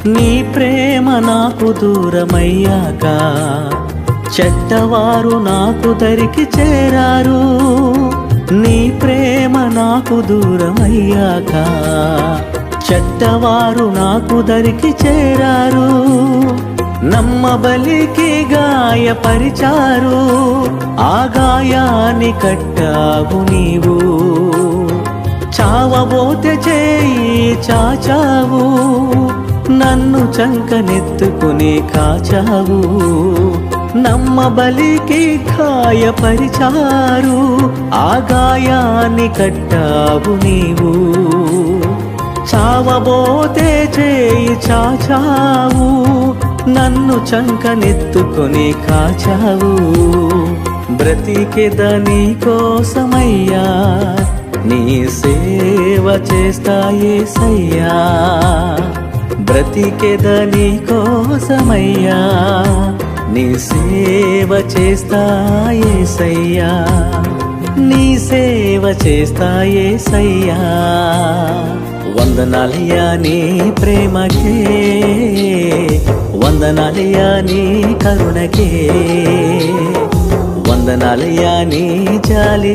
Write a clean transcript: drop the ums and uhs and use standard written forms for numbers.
నీ ప్రేమ నాకు దూరమయ్యాక చెడ్డవారు నాకు దరికి చేరారు. నీ ప్రేమ నాకు దూరమయ్యాక చెడ్డవారు నాకు దరికి చేరారు. నమ్మబలికి గాయపరిచారు, ఆ గాయాన్ని కట్టావు నీవు. చావబోతే చేయి చాచావు, నన్ను చంకనెత్తుకుని కాచావు. నమ్మబలికి గాయపరిచారు, ఆ గాయాన్ని కట్టావు నీవు. చావబోతే చేయి చాచావు, నన్ను చంకనెత్తుకొని కాచావు. బ్రతికెద నీ కోసమయ్యా, నీ సేవ చేస్తా యేసయ్యా. బ్రతికెద నీ కోసమయ్యా, నీ సేవ చేస్తా యేసయ్యా. నీ సేవ చేస్తా యేసయ్యా. వందనాలయ్యా నీ ప్రేమకే, వందనాలయ్యా నీ కరుణకే, వందనాలయ్యా నీ జాలి